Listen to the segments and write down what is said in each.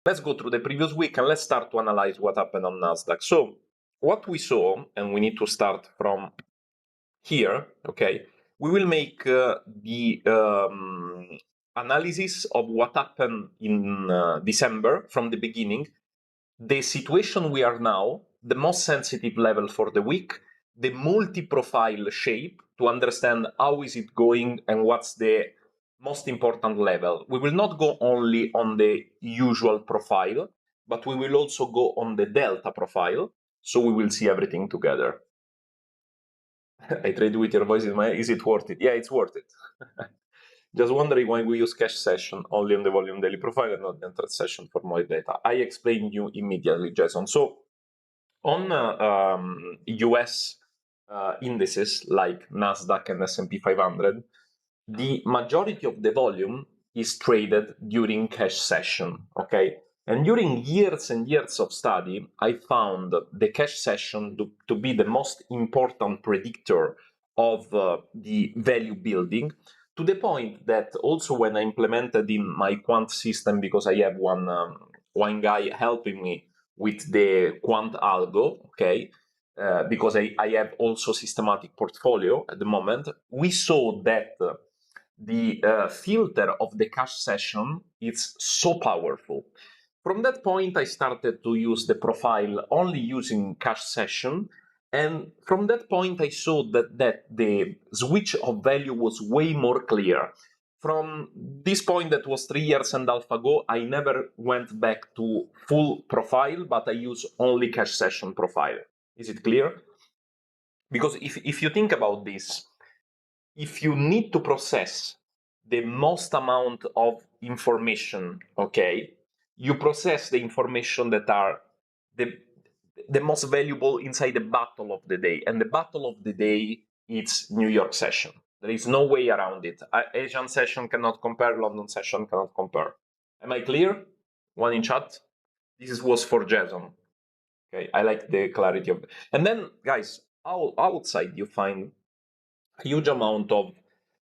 let's go through the previous week and let's start to analyze what happened on Nasdaq. So what we saw, and we need to start from here, okay, we will make the analysis of what happened in December from the beginning, the situation we are now, the most sensitive level for the week, the multi-profile shape to understand how is it going and what's the most important level. We will not go only on the usual profile, but we will also go on the delta profile, so we will see everything together. I trade with your voice, is it worth it? Yeah, it's worth it. Just wondering why we use cash session only on the volume daily profile and not the entire session for more data. I explain you immediately, Jason. So on US indices like Nasdaq and S&P 500, the majority of the volume is traded during cash session, okay? And during years and years of study, I found the cash session to be the most important predictor of the value building, to the point that also when I implemented in my quant system, because I have one guy helping me with the quant algo, okay, because I have also systematic portfolio at the moment, we saw that the filter of the cash session is so powerful. From that point, I started to use the profile only using cash session. And from that point, I saw that the switch of value was way more clear. From this point, that was 3 years and a half ago, I never went back to full profile, but I use only cash session profile. Is it clear? Because if you think about this, if you need to process the most amount of information, okay, you process the information that are the most valuable inside the battle of the day. And the battle of the day is New York session. There is no way around it. Asian session cannot compare, London session cannot compare. Am I clear? One in chat. This was for Jason. Okay, I like the clarity of it. And then, guys, outside you find a huge amount of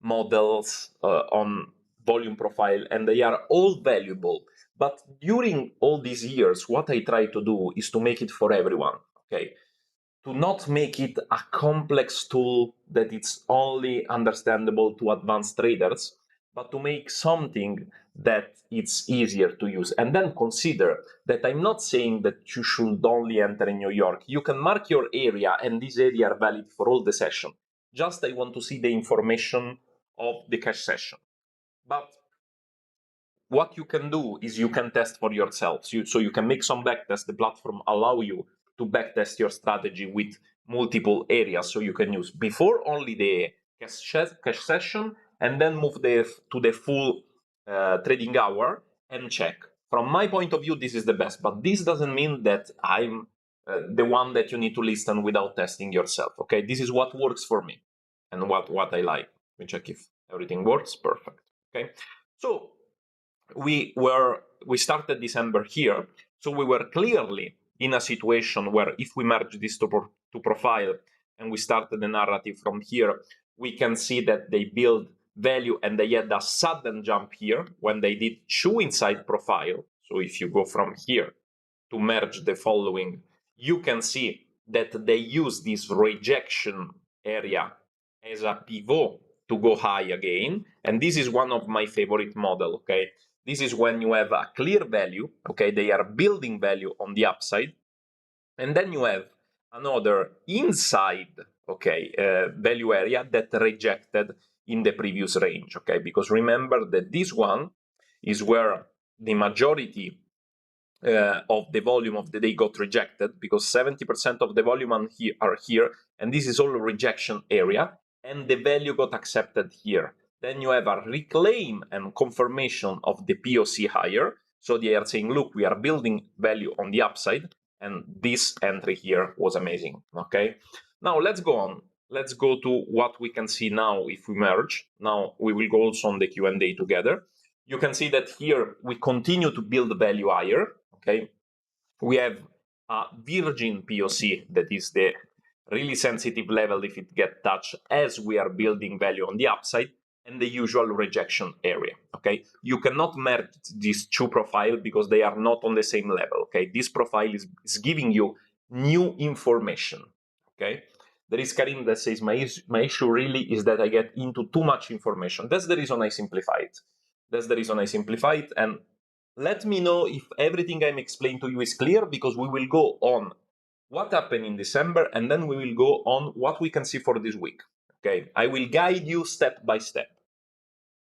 models on volume profile, and they are all valuable. But during all these years, what I try to do is to make it for everyone, okay? To not make it a complex tool that it's only understandable to advanced traders, but to make something that it's easier to use. And then consider that I'm not saying that you should only enter in New York. You can mark your area, and this area are valid for all the session. Just I want to see the information of the cash session. But what you can do is you can test for yourself. So you can make some backtest. The platform allow you to backtest your strategy with multiple areas. So you can use before only the cash session, and then move to the full trading hour and check. From my point of view, this is the best. But this doesn't mean that I'm the one that you need to listen without testing yourself. Okay, this is what works for me and what I like. Let me check if everything works. Perfect. Okay, so we started December here, so we were clearly in a situation where if we merge this to profile and we started the narrative from here, we can see that they build value and they had a sudden jump here when they did two inside profile. So if you go from here to merge the following, you can see that they use this rejection area as a pivot to go high again. And this is one of my favorite model, okay? This is when you have a clear value, okay? They are building value on the upside. And then you have another inside, okay, value area that rejected in the previous range, okay? Because remember that this one is where the majority of the volume of the day got rejected, because 70% of the volume are here, and this is all rejection area, and the value got accepted here. Then you have a reclaim and confirmation of the POC higher. So they are saying, look, we are building value on the upside, and this entry here was amazing, okay? Now let's go on. Let's go to what we can see now if we merge. Now we will go also on the Q&A together. You can see that here we continue to build value higher, okay? We have a virgin POC that is the really sensitive level if it gets touched as we are building value on the upside. and the usual rejection area, okay? You cannot merge these two profiles because they are not on the same level, okay? This profile is giving you new information, okay? There is Karim that says, my issue really is that I get into too much information. That's the reason I simplify it. That's the reason I simplify it. And let me know if everything I'm explaining to you is clear, because we will go on what happened in December, and then we will go on what we can see for this week. Okay, I will guide you step by step.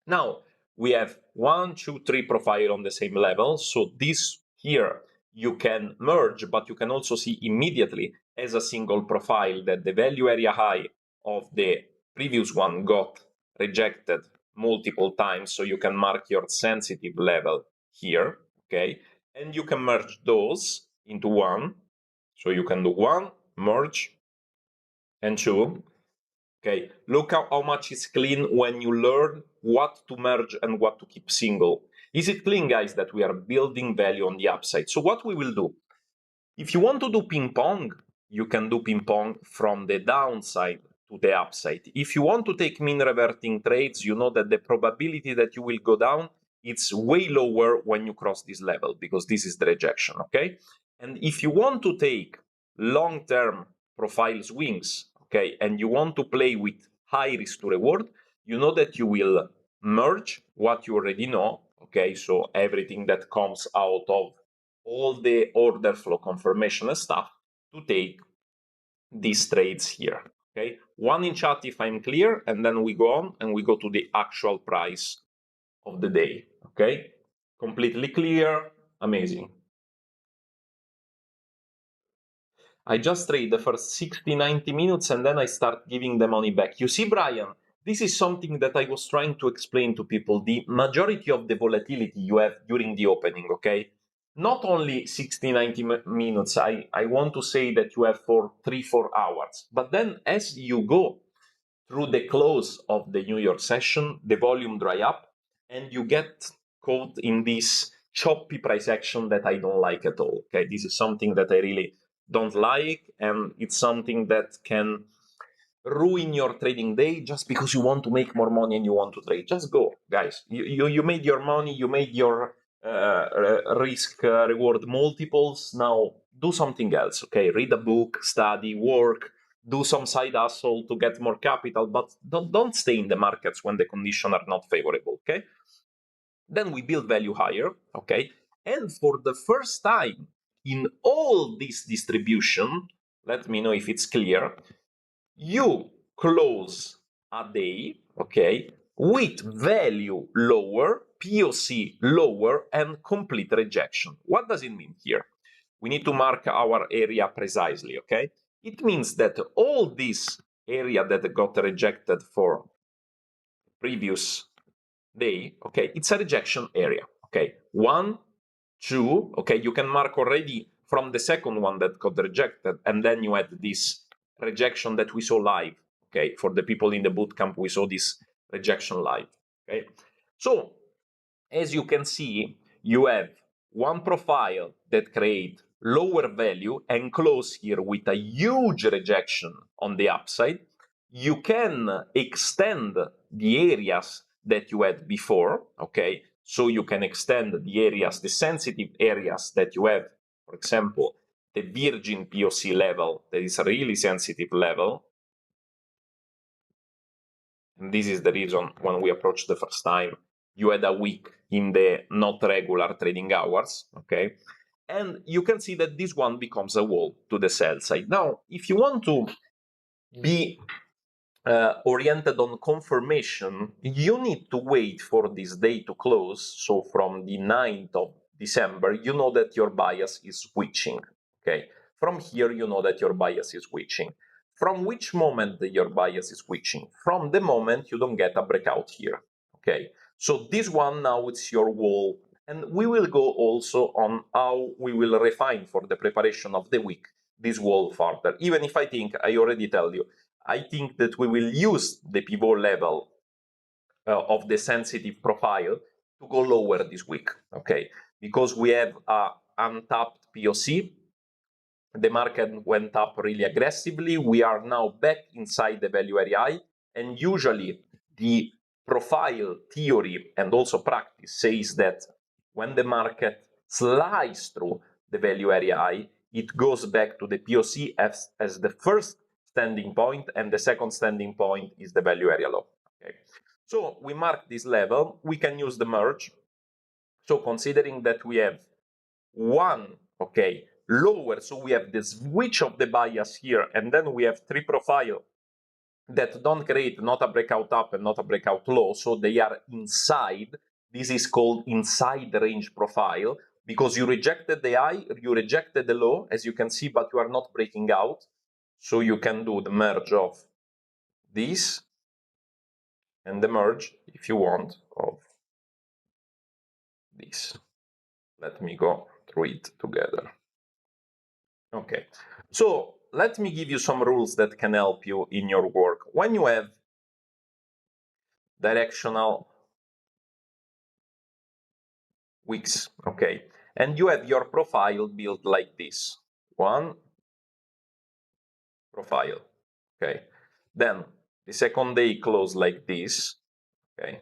Now, we have 1, 2, 3 profile on the same level. So this here you can merge, but you can also see immediately as a single profile that the value area high of the previous one got rejected multiple times. So you can mark your sensitive level here, okay? And you can merge those into one. So you can do 1, merge, and 2. Okay, look how much is clean when you learn what to merge and what to keep single. Is it clean, guys, that we are building value on the upside? So what we will do, if you want to do ping pong, you can do ping pong from the downside to the upside. If you want to take mean reverting trades, you know that the probability that you will go down, it's way lower when you cross this level, because this is the rejection, okay? And if you want to take long-term profile swings, okay, and you want to play with high risk to reward, you know that you will merge what you already know, okay? So everything that comes out of all the order flow confirmation and stuff to take these trades here, okay? One in chat if I'm clear, and then we go on and we go to the actual price of the day, okay? Completely clear, amazing. I just trade the first 60, 90 minutes and then I start giving the money back. You see, Brian, this is something that I was trying to explain to people. The majority of the volatility you have during the opening, okay? Not only 60, 90 minutes, I want to say that you have for 3, 4 hours. But then as you go through the close of the New York session, the volume dry up, and you get caught in this choppy price action that I don't like at all. Okay, this is something that I really don't like, and it's something that can ruin your trading day just because you want to make more money and you want to trade. Just go, guys. You made your money, you made your risk reward multiples. Now do something else. Okay, read a book, study, work, do some side hustle to get more capital, but don't stay in the markets when the conditions are not favorable. Okay, then we build value higher. Okay, and for the first time in all this distribution, let me know if it's clear, you close a day, okay, with value lower, POC lower, and complete rejection. What does it mean here? We need to mark our area precisely, okay? It means that all this area that got rejected for previous day, okay, it's a rejection area, okay? 1, 2, okay, you can mark already from the second one that got rejected, and then you had this rejection that we saw live, okay? For the people in the bootcamp, we saw this rejection live, okay? So, as you can see, you have one profile that create lower value and close here with a huge rejection on the upside. You can extend the areas that you had before, okay? So you can extend the areas, the sensitive areas that you have, for example, the virgin POC level, that is a really sensitive level. And this is the reason when we approached the first time, you had a week in the not regular trading hours, okay? And you can see that this one becomes a wall to the sell side. Now, if you want to be oriented on confirmation, you need to wait for this day to close. So from the 9th of December, you know that your bias is switching, okay? From here, you know that your bias is switching. From which moment your bias is switching? From the moment you don't get a breakout here, okay? So this one now it's your wall, and we will go also on how we will refine for the preparation of the week this wall further. Even if I think, I already tell you, I think that we will use the pivot level of the sensitive profile to go lower this week, okay? Because we have a untapped POC, the market went up really aggressively. We are now back inside the value area, and usually the profile theory and also practice says that when the market slices through the value area I, it goes back to the POC as the first standing point, and the second standing point is the value area low. Okay. So we mark this level, we can use the merge. So considering that we have one, okay, lower, so we have the switch of the bias here, and then we have three profile that don't create not a breakout up and not a breakout low, so they are inside. This is called inside range profile, because you rejected the high, you rejected the low, as you can see, but you are not breaking out. So you can do the merge of this and the merge, if you want, of this. Let me go through it together. Okay, so let me give you some rules that can help you in your work. When you have directional wicks, okay, and you have your profile built like this, one profile, okay, then the second day close like this, okay,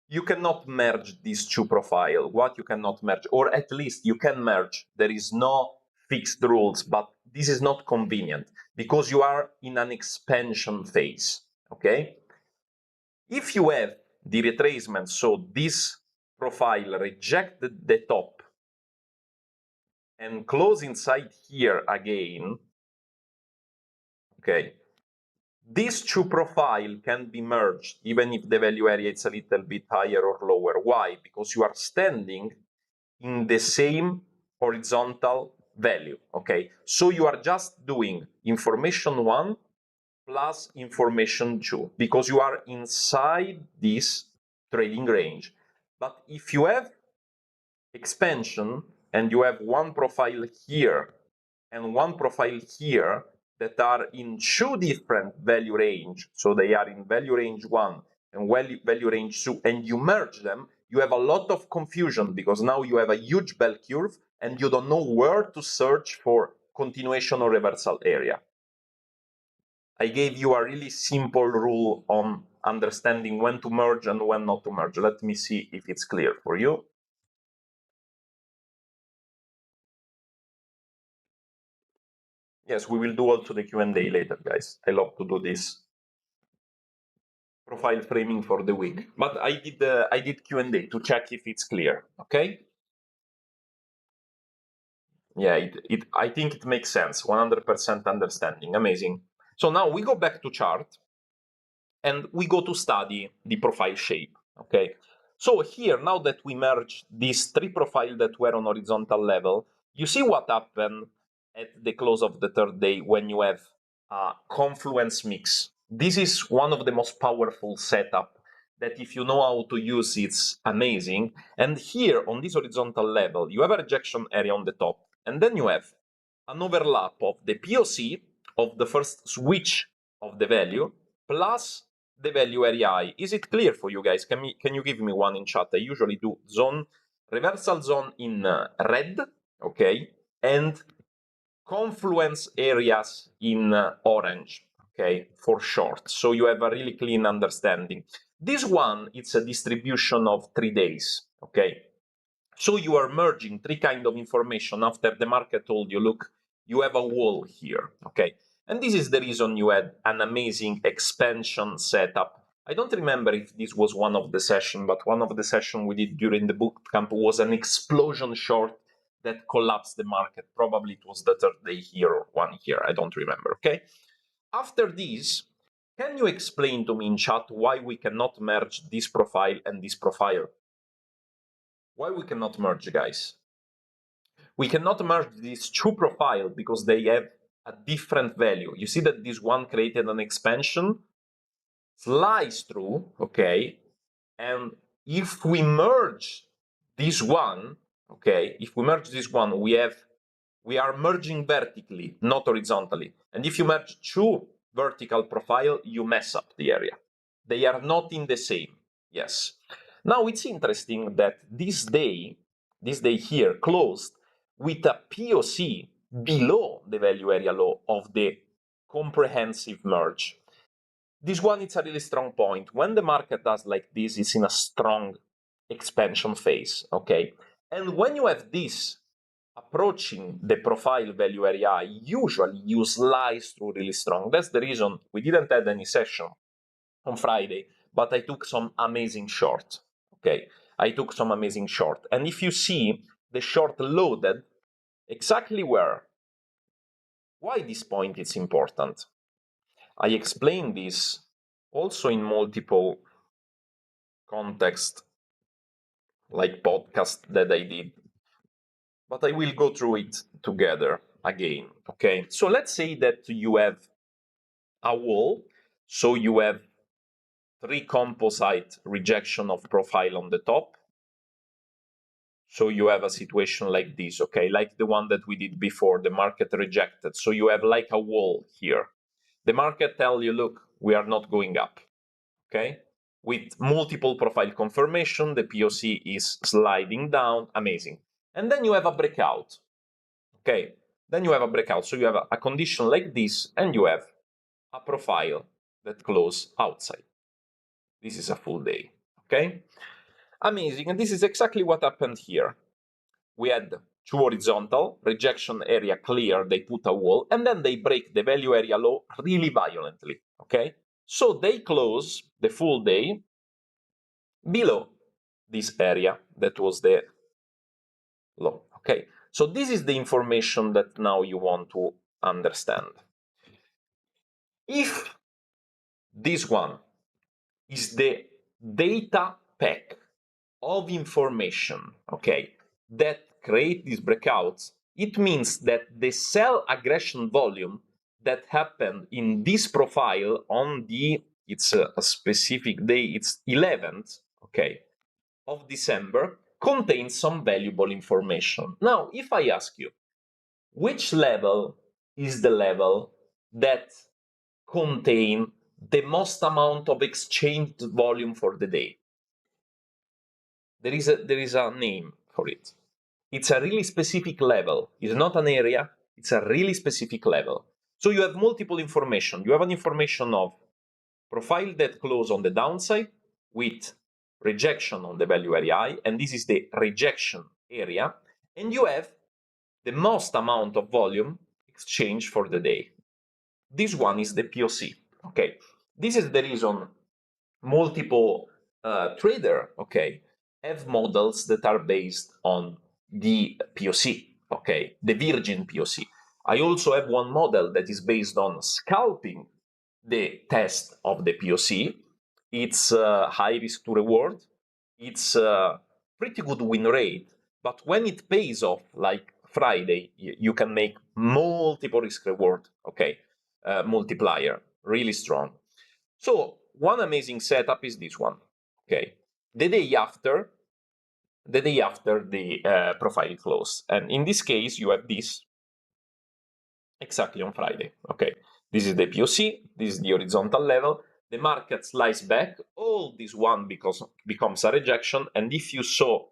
you cannot merge these two profiles. What you cannot merge, or at least you can merge, there is no fixed rules, but this is not convenient because you are in an expansion phase, okay? If you have the retracement, so this profile rejected the top and close inside here again, okay, these two profiles can be merged even if the value area is a little bit higher or lower. Why? Because you are standing in the same horizontal value, okay? So you are just doing information 1 plus information 2 because you are inside this trading range. But if you have expansion and you have one profile here and one profile here that are in two different value range, so they are in value range 1 and value range 2, and you merge them, you have a lot of confusion because now you have a huge bell curve and you don't know where to search for continuation or reversal area. I gave you a really simple rule on understanding when to merge and when not to merge. Let me see if it's clear for you. Yes, we will do also the Q&A later, guys. I love to do this profile framing for the week. But I did Q&A to check if it's clear, okay? Yeah, I think it makes sense, 100% understanding, amazing. So now we go back to chart and we go to study the profile shape, okay? So here, now that we merge these three profiles that were on horizontal level, you see what happened at the close of the third day when you have a confluence mix. This is one of the most powerful setup that if you know how to use, it's amazing. And here on this horizontal level, you have a rejection area on the top, and then you have an overlap of the POC of the first switch of the value plus the value area I. Is it clear for you guys? Can you give me one in chat? I usually do zone, reversal zone in red, okay, and confluence areas in orange, okay, for short. So you have a really clean understanding. This one, it's a distribution of 3 days, okay. So you are merging three kind of information after the market told you, look, you have a wall here, okay? And this is the reason you had an amazing expansion setup. I don't remember if this was one of the session, but one of the session we did during the boot camp was an explosion short that collapsed the market. Probably it was the third day here or one here, I don't remember, okay? After this, can you explain to me in chat why we cannot merge this profile and this profile? Why we cannot merge, guys? We cannot merge these two profiles because they have a different value. You see that this one created an expansion, slice through, okay, and if we merge this one, okay, if we merge this one, we are merging vertically, not horizontally. And if you merge two vertical profile, you mess up the area. They are not in the same, yes. Now it's interesting that this day here closed with a POC below the value area low of the comprehensive merge. This one is a really strong point. When the market does like this, it's in a strong expansion phase, okay? And when you have this approaching the profile value area, usually you slice through really strong. That's the reason we didn't have any session on Friday, but I took some amazing short, okay? I took some amazing short. And if you see the short loaded, exactly where, why this point is important? I explained this also in multiple contexts, like podcast that I did, but I will go through it together again, okay? So let's say that you have a wall, so you have 3 composite rejection of profile on the top. So you have a situation like this, okay? Like the one that we did before, the market rejected. So you have like a wall here. The market tell you, look, we are not going up, okay? With multiple profile confirmation, the POC is sliding down, amazing. And then you have a breakout, okay? Then you have a breakout. So you have a condition like this, and you have a profile that close outside. This is a full day, okay? Amazing, and this is exactly what happened here. We had 2 horizontal, rejection area clear, they put a wall, and then they break the value area low really violently, okay? So they close the full day below this area that was the low, okay? So this is the information that now you want to understand. If this one is the data pack of information, okay, that create these breakouts, it means that the sell aggression volume that happened in this profile on the, it's a specific day, it's 11th, okay, of December, contains some valuable information. Now, if I ask you, which level is the level that contain the most amount of exchanged volume for the day? There is a name for it. It's a really specific level. It's not an area, it's a really specific level. So you have multiple information. You have an information of profile that close on the downside with rejection on the value area I, and this is the rejection area, and you have the most amount of volume exchange for the day. This one is the POC, okay? This is the reason multiple trader, okay, have models that are based on the POC, okay, the virgin POC. I also have one model that is based on scalping the test of the POC. It's high risk to reward. It's pretty good win rate, but when it pays off, like Friday, you can make multiple risk reward, okay, multiplier, really strong. So one amazing setup is this one, okay? The day after the profile close, and in this case you have this exactly on Friday, okay? This is the POC, this is the horizontal level, the market slice back, all this one becomes a rejection, and if you saw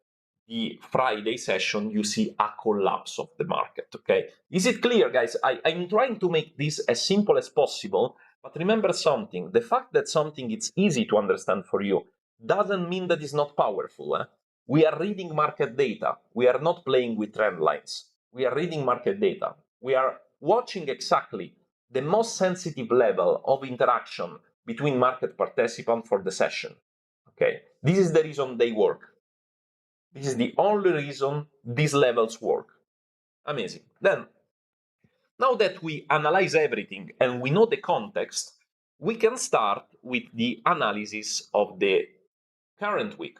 the Friday session, you see a collapse of the market, okay? Is it clear, guys? I'm trying to make this as simple as possible, but remember something, the fact that something is easy to understand for you doesn't mean that it's not powerful. We are reading market data. We are not playing with trend lines. We are reading market data. We are watching exactly the most sensitive level of interaction between market participants for the session. Okay, this is the reason they work. This is the only reason these levels work. Amazing. Then, now that we analyze everything and we know the context, we can start with the analysis of the current week.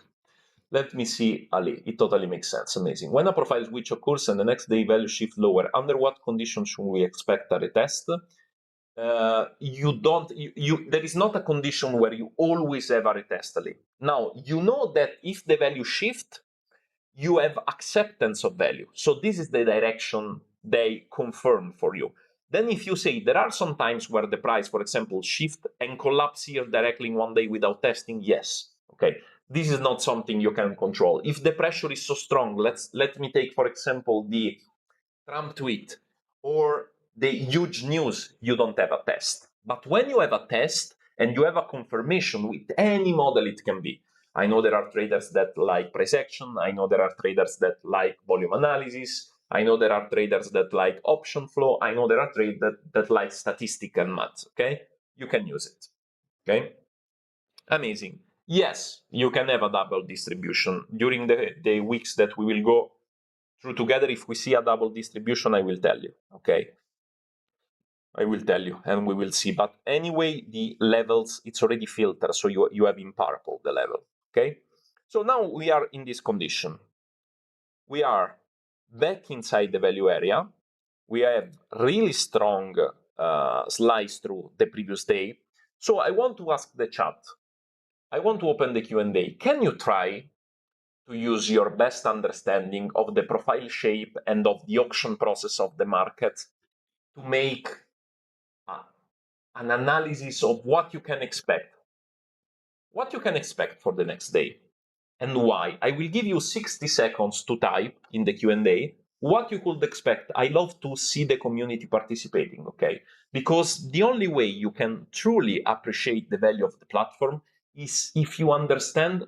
Let me see, Ali. It totally makes sense. Amazing. When a profile switch occurs and the next day value shift lower, under what conditions should we expect a retest? There is not a condition where you always have a retest, Ali. Now, you know that if the value shift, you have acceptance of value. So this is the direction they confirm for you. Then if you say there are some times where the price, for example, shift and collapse here directly in one day without testing, yes. Okay. This is not something you can control. If the pressure is so strong, let me take, for example, the Trump tweet or the huge news, you don't have a test. But when you have a test and you have a confirmation with any model it can be. I know there are traders that like price action. I know there are traders that like volume analysis. I know there are traders that like option flow. I know there are traders that like statistical math, okay? You can use it, okay? Amazing. Yes, you can have a double distribution. During the weeks that we will go through together, if we see a double distribution, I will tell you, okay? I will tell you, and we will see. But anyway, the levels, it's already filtered, so you have in purple the level, okay? So now we are in this condition. We are back inside the value area. We have really strong slice through the previous day. So I want to ask the chat, I want to open the Q&A. Can you try to use your best understanding of the profile shape and of the auction process of the market to make an analysis of what you can expect for the next day and why? I will give you 60 seconds to type in the Q&A what you could expect. I love to see the community participating, okay? Because the only way you can truly appreciate the value of the platform is if you understand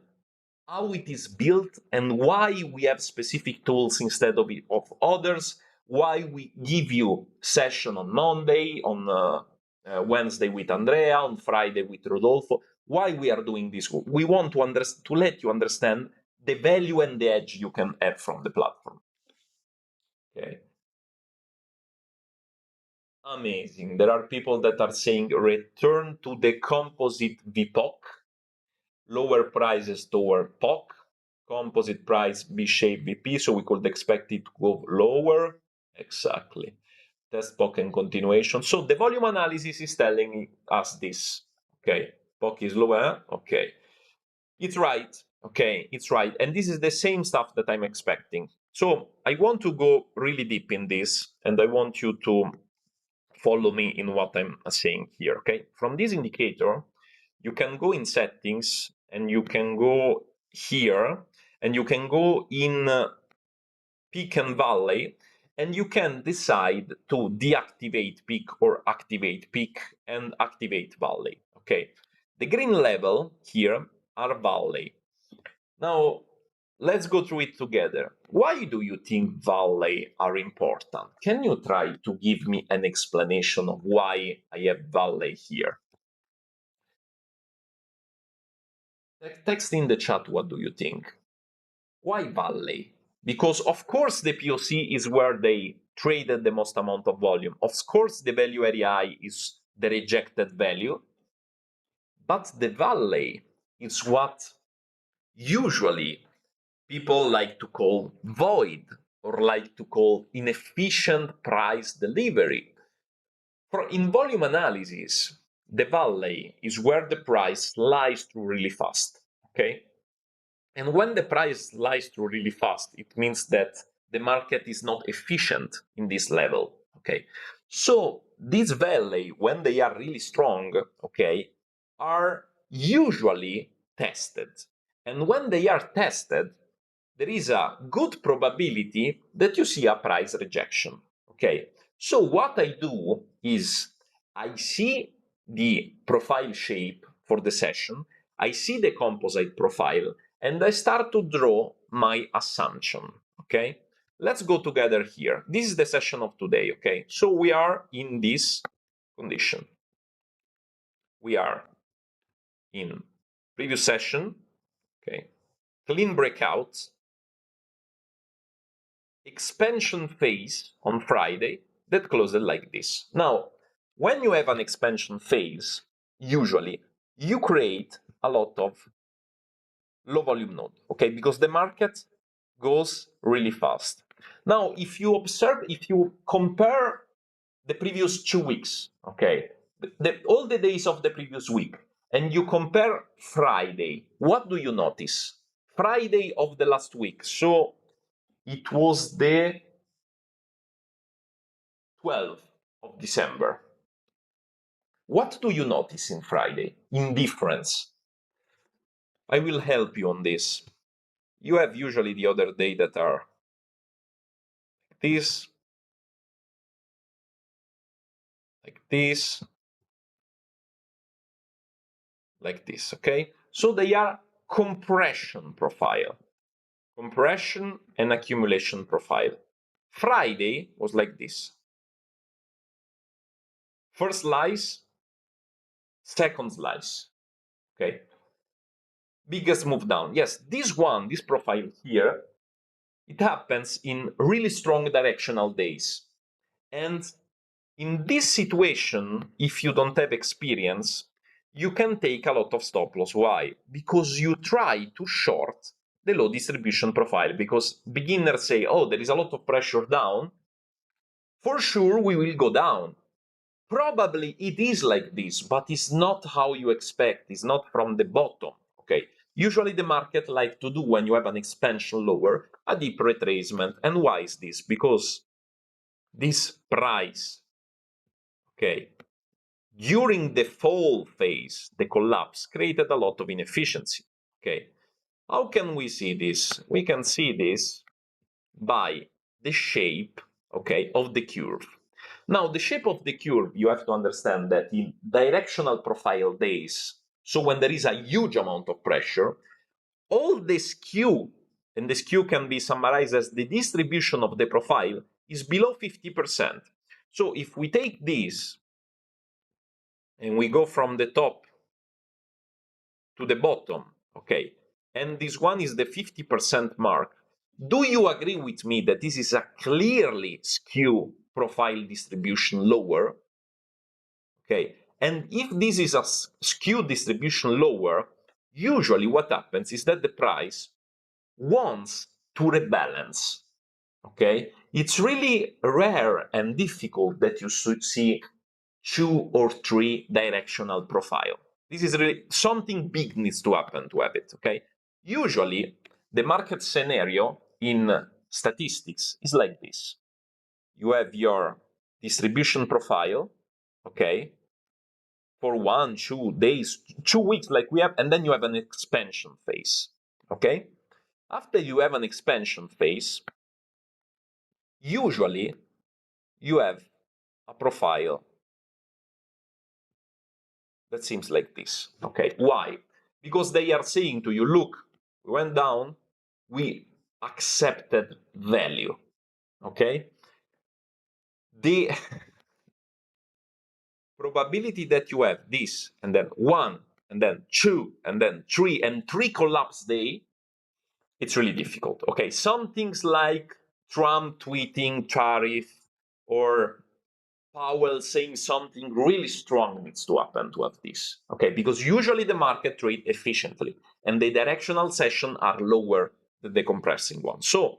how it is built and why we have specific tools instead of others, why we give you session on Monday, on Wednesday with Andrea, on Friday with Rodolfo, why we are doing this. We want to let you understand the value and the edge you can have from the platform. Okay. Amazing. There are people that are saying return to the composite VPOC, lower prices toward POC, composite price V-shape VP, so we could expect it to go lower. Exactly. Test POC and continuation. So the volume analysis is telling us this. Okay, POC is lower. Okay, it's right. Okay, it's right. And this is the same stuff that I'm expecting. So I want to go really deep in this, and I want you to follow me in what I'm saying here. Okay, from this indicator, you can go in settings and you can go here and you can go in peak and valley, and you can decide to deactivate peak or activate peak and activate valley. Okay, the green level here are valley. Now let's go through it together. Why do you think valley are important? Can you try to give me an explanation of why I have valley here? Text in the chat, what do you think? Why valley? Because of course the POC is where they traded the most amount of volume. Of course the value area I is the rejected value, but the valley is what usually people like to call void or like to call inefficient price delivery. In volume analysis, the valley is where the price slides through really fast, okay? And when the price slides through really fast, it means that the market is not efficient in this level, okay? So these valley, when they are really strong, okay, are usually tested. And when they are tested, there is a good probability that you see a price rejection, okay? So what I do is I see the profile shape for the session, I see the composite profile, and I start to draw my assumption, okay? Let's go together here. This is the session of today, okay? So we are in this condition. We are in previous session, okay? Clean breakouts, expansion phase on Friday that closed like this. Now, when you have an expansion phase, usually you create a lot of low volume node, okay, because the market goes really fast. Now, if you observe, if you compare the previous 2 weeks, okay, all the days of the previous week, and you compare Friday, what do you notice? Friday of the last week, so it was the 12th of December. What do you notice in Friday? Indifference. I will help you on this. You have usually the other day that are this, like this, like this, okay? So they are compression profile, compression and accumulation profile. Friday was like this. First slice, second slice, okay? Biggest move down. Yes, this one, this profile here, it happens in really strong directional days. And in this situation, if you don't have experience, you can take a lot of stop loss. Why? Because you try to short the low distribution profile. Because beginners say, oh, there is a lot of pressure down. For sure, we will go down. Probably it is like this, but it's not how you expect. It's not from the bottom. Okay. Usually the market like to do when you have an expansion lower, a deep retracement. And why is this? Because this price, okay, during the fall phase, the collapse created a lot of inefficiency. Okay. How can we see this? We can see this by the shape, okay, of the curve. Now, the shape of the curve, you have to understand that in directional profile days, so when there is a huge amount of pressure, all the skew, and the skew can be summarized as the distribution of the profile, is below 50%. So if we take this and we go from the top to the bottom, okay, and this one is the 50% mark, do you agree with me that this is a clearly skew profile distribution lower? Okay, and if this is a skew distribution lower, usually what happens is that the price wants to rebalance. Okay, it's really rare and difficult that you should see 2 or 3 directional profile. This is really something big needs to happen to have it. Okay, usually the market scenario in statistics is like this. You have your distribution profile, okay, for 1, 2 days, 2 weeks, like we have, and then you have an expansion phase. Okay, after you have an expansion phase, usually you have a profile that seems like this. Okay, why? Because they are saying to you, look, we went down, we accepted value. Okay, the probability that you have this and then 1 and then 2 and then 3 and 3 collapse day, it's really difficult. Okay, some things like Trump tweeting tariff or Powell saying something really strong needs to happen to have this. Okay, because usually the market trade efficiently and the directional session are lower than the compressing one. So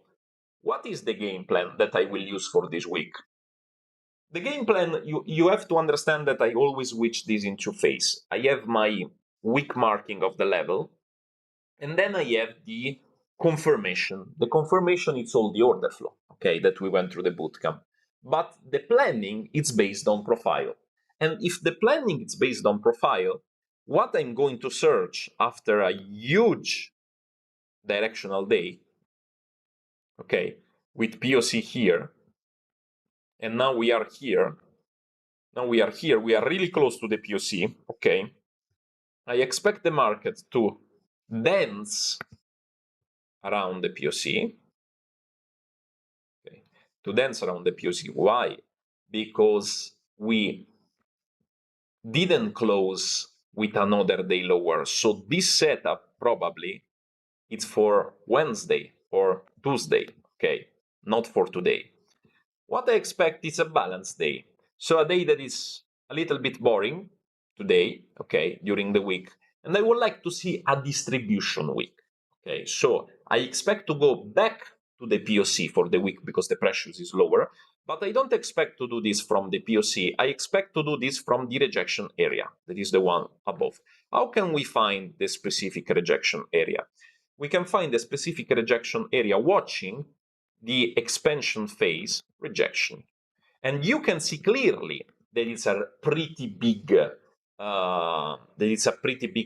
what is the game plan that I will use for this week? The game plan, you have to understand that I always switch this into phase. I have my week marking of the level, and then I have the confirmation. The confirmation is all the order flow, okay, that we went through the bootcamp. But the planning is based on profile. And if the planning is based on profile, what I'm going to search after a huge directional day, okay, with POC here, and now we are here, we are really close to the POC, okay, I expect the market to dance around the POC, okay, to dance around the POC. Why? Because we didn't close with another day lower. So this setup probably it's for Wednesday or Tuesday, okay, not for today. What I expect is a balanced day. So a day that is a little bit boring today, okay, during the week. And I would like to see a distribution week. Okay, so I expect to go back to the POC for the week because the pressures is lower, but I don't expect to do this from the POC. I expect to do this from the rejection area, that is the one above. How can we find the specific rejection area? We can find the specific rejection area watching the expansion phase rejection. And you can see clearly that it's a pretty big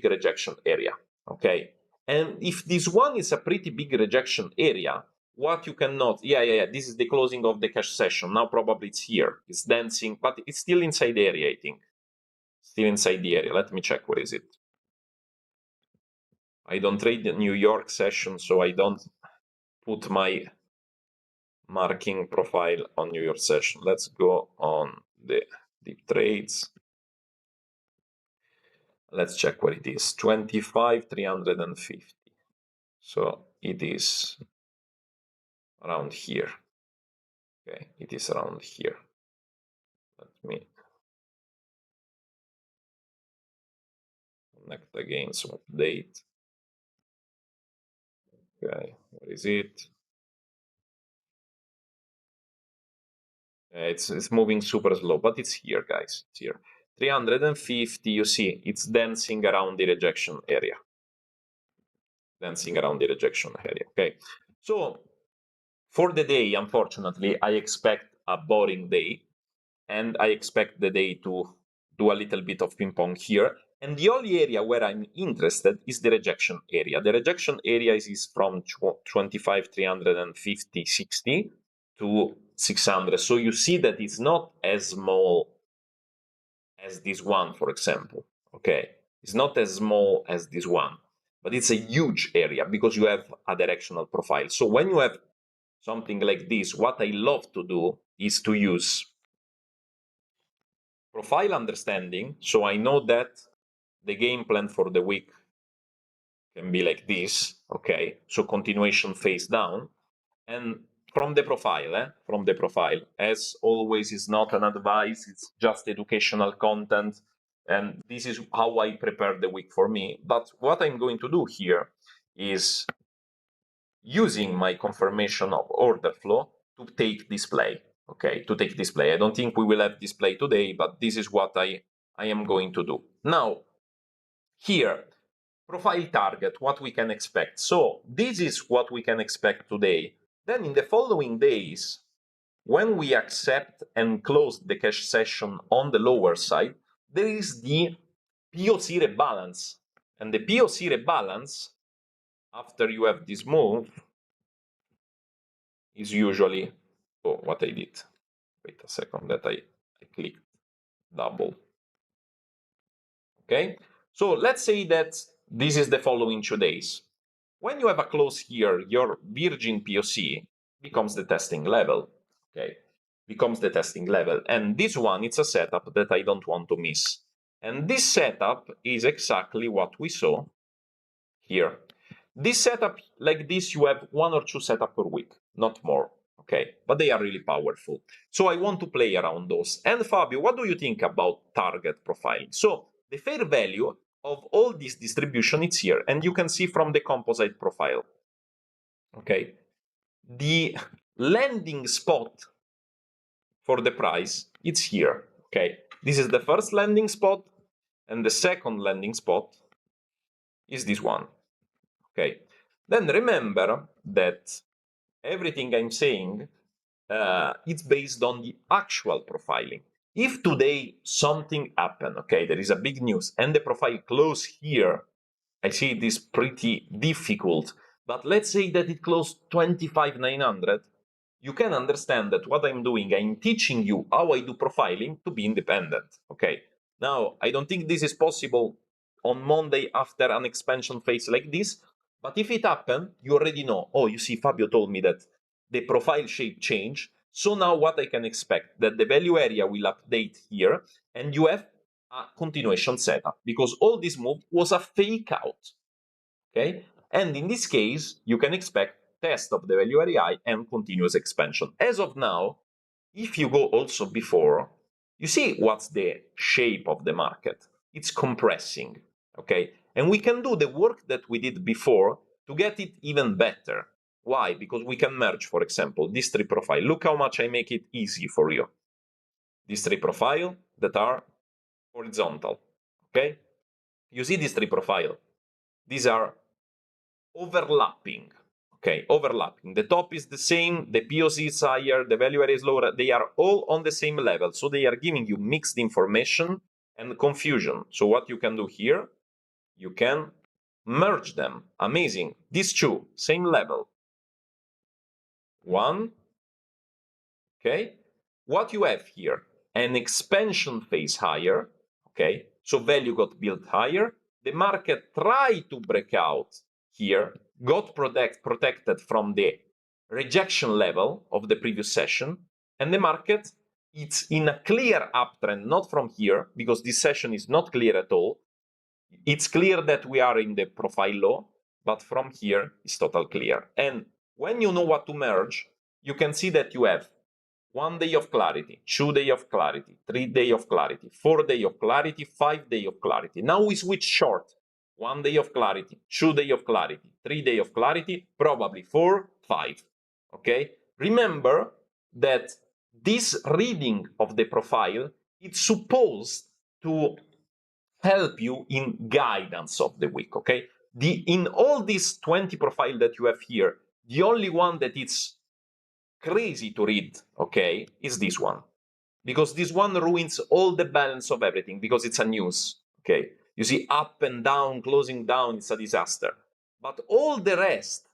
rejection area. Okay. And if this one is a pretty big rejection area, what you can note, this is the closing of the cash session. Now probably it's here. It's dancing, but it's still inside the area, I think. Still inside the area. Let me check, where is it? I don't trade the New York session, so I don't put my marking profile on New York session. Let's go on the deep trades. Let's check what it is. 25,350. So it is around here. Okay, it is around here. Let me connect again, so update. Okay, where is it? It's moving super slow, but it's here, guys. It's here. 350, you see, it's dancing around the rejection area. Dancing around the rejection area, okay? So, for the day, unfortunately, I expect a boring day, and I expect the day to do a little bit of ping pong here. And the only area where I'm interested is the rejection area. The rejection area is from 25, 350, 60 to 600. So you see that it's not as small as this one, for example. Okay, it's not as small as this one, but it's a huge area because you have a directional profile. So when you have something like this, what I love to do is to use profile understanding. So I know that the game plan for the week can be like this, okay? So continuation face down. And from the profile, as always, is not an advice, it's just educational content. And this is how I prepare the week for me. But what I'm going to do here is using my confirmation of order flow to take display, okay? To take display. I don't think we will have display today, but this is what I am going to do. Now, here, profile target, what we can expect. So this is what we can expect today. Then in the following days, when we accept and close the cash session on the lower side, there is the POC rebalance. And the POC rebalance, after you have this move, is usually, oh, what I did. Wait a second, that I clicked double. Okay, so let's say that this is the following 2 days. When you have a close here, your virgin POC becomes the testing level, okay? Becomes the testing level. And this one, it's a setup that I don't want to miss. And this setup is exactly what we saw here. This setup, like this, you have 1 or 2 setups per week, not more, okay? But they are really powerful. So I want to play around those. And Fabio, what do you think about target profiling? So the fair value of all this distribution is here, and you can see from the composite profile, okay? The landing spot for the price, it's here, okay? This is the first landing spot, and the second landing spot is this one, okay? Then remember that everything I'm saying, it's based on the actual profiling. If today something happened, okay, there is a big news, and the profile close here, I see it is pretty difficult, but let's say that it closed 25,900, you can understand that what I'm doing, I'm teaching you how I do profiling to be independent, okay? Now, I don't think this is possible on Monday after an expansion phase like this, but if it happened, you already know, oh, you see, Fabio told me that the profile shape change, so now what I can expect, that the value area will update here, and you have a continuation setup, because all this move was a fake out, okay? And in this case, you can expect test of the value area and continuous expansion. As of now, if you go also before, you see what's the shape of the market. It's compressing, okay? And we can do the work that we did before to get it even better. Why? Because we can merge, for example, these 3 profiles. Look how much I make it easy for you. These 3 profiles that are horizontal, okay? You see these 3 profiles. These are overlapping, okay? Overlapping. The top is the same, the POC is higher, the value area is lower. They are all on the same level, so they are giving you mixed information and confusion. So what you can do here, you can merge them. Amazing. These 2, same level. 1, okay? What you have here, an expansion phase higher, okay? So value got built higher. The market tried to break out here got protected from the rejection level of the previous session, and the market, it's in a clear uptrend, not from here, because this session is not clear at all. It's clear that we are in the profile low, but from here it's total clear. And when you know what to merge, you can see that you have 1 day of clarity, 2 day of clarity, 3 day of clarity, 4 day of clarity, 5 day of clarity. Now we switch short. 1 day of clarity, 2 day of clarity, 3 day of clarity, probably 4, 5. Okay? Remember that this reading of the profile, it's supposed to help you in guidance of the week. Okay? In all these 20 profile that you have here, the only one that it's crazy to read, okay, is this one. Because this one ruins all the balance of everything, because it's a news, okay? You see up and down, closing down, it's a disaster. But all the rest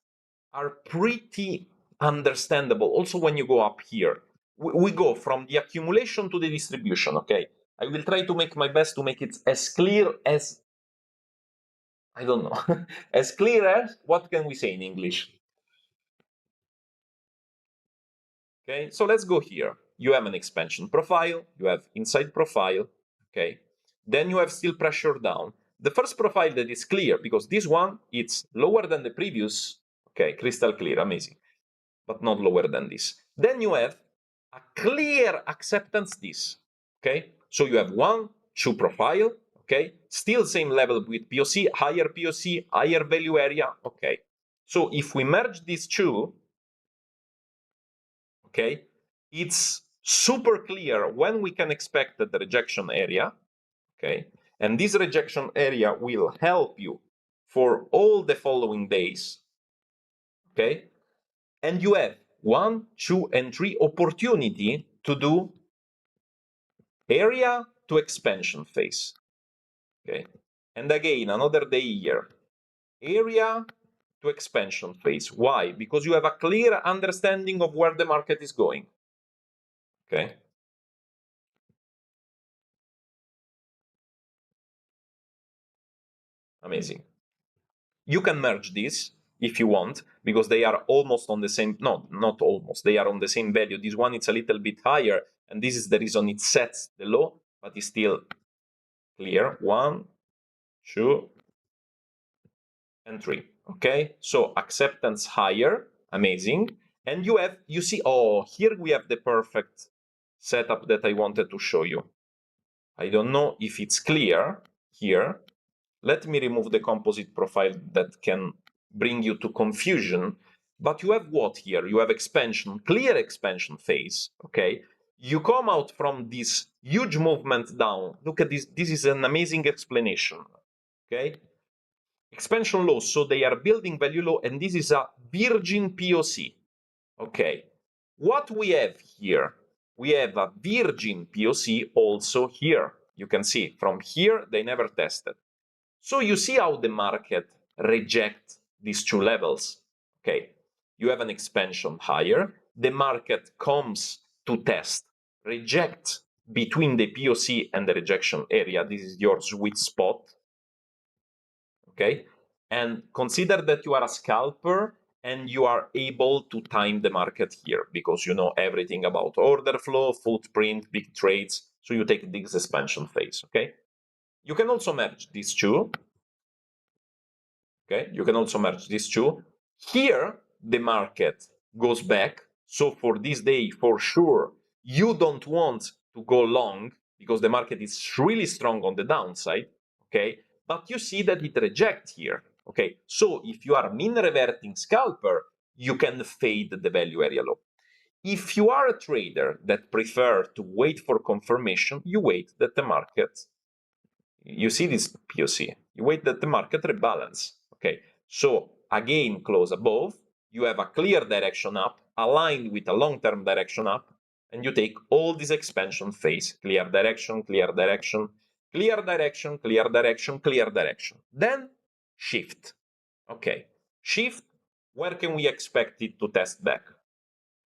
are pretty understandable. Also, when you go up here, we go from the accumulation to the distribution, okay? I will try to make my best to make it as clear as, I don't know, as clear as, what can we say in English? Okay, so let's go here. You have an expansion profile, you have inside profile, okay? Then you have still pressure down. The first profile that is clear, because this one, it's lower than the previous, okay, crystal clear, amazing, but not lower than this. Then you have a clear acceptance this, okay? So you have 1, 2 profile, okay? Still same level with POC, higher value area, okay? So if we merge these two, okay, it's super clear when we can expect the rejection area, okay, and this rejection area will help you for all the following days, okay, and you have 1, 2, and 3 opportunity to do area to expansion phase, okay, and again another day here, area to expansion phase. Why? Because you have a clear understanding of where the market is going, okay. Amazing. You can merge this if you want, because they are almost on the same, no, not almost, they are on the same value. This one is a little bit higher, and this is the reason it sets the low, but it's still clear. 1, 2, and 3. Okay, so acceptance higher, amazing. And you see, oh, here we have the perfect setup that I wanted to show you. I don't know if it's clear here. Let me remove the composite profile that can bring you to confusion. But you have what here? You have expansion, clear expansion phase, okay? You come out from this huge movement down. Look at this. This is an amazing explanation, okay? Expansion low, so they are building value low, and this is a virgin POC, okay? What we have here? We have a virgin POC also here. You can see from here, they never tested. So you see how the market rejects these two levels. Okay, you have an expansion higher. The market comes to test, reject between the POC and the rejection area. This is your sweet spot. Okay, and consider that you are a scalper and you are able to time the market here because you know everything about order flow, footprint, big trades. So you take this expansion phase. Okay, you can also merge these two. Okay, you can also merge these two. Here, the market goes back. So for this day, for sure, you don't want to go long because the market is really strong on the downside. Okay, but you see that it rejects here. Okay, so if you are mean reverting scalper, you can fade the value area low. If you are a trader that prefer to wait for confirmation, you wait that the market, you see this POC, you wait that the market rebalance. Okay, so again, close above, you have a clear direction up, aligned with a long-term direction up, and you take all this expansion phase, clear direction, clear direction, clear direction, clear direction, clear direction. Then shift. Okay, shift, where can we expect it to test back?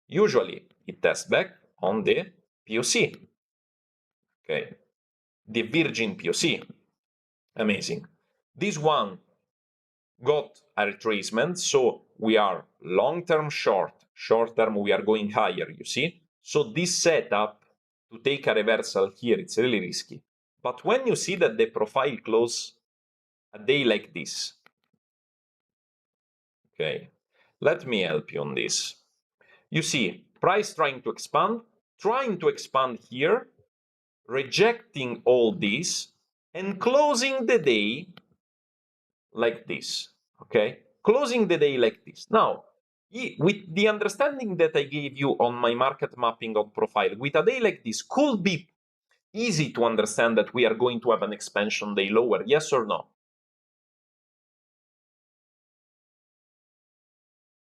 Usually, it tests back on the POC. Okay, the virgin POC. Amazing. This one got a retracement, so we are long-term short, short-term we are going higher, you see? So this setup to take a reversal here, it's really risky. But when you see that the profile close a day like this, okay, let me help you on this. You see, price trying to expand here, rejecting all this, and closing the day like this, okay? Closing the day like this. Now, with the understanding that I gave you on my market mapping of profile, with a day like this, could be easy to understand that we are going to have an expansion day lower, yes or no?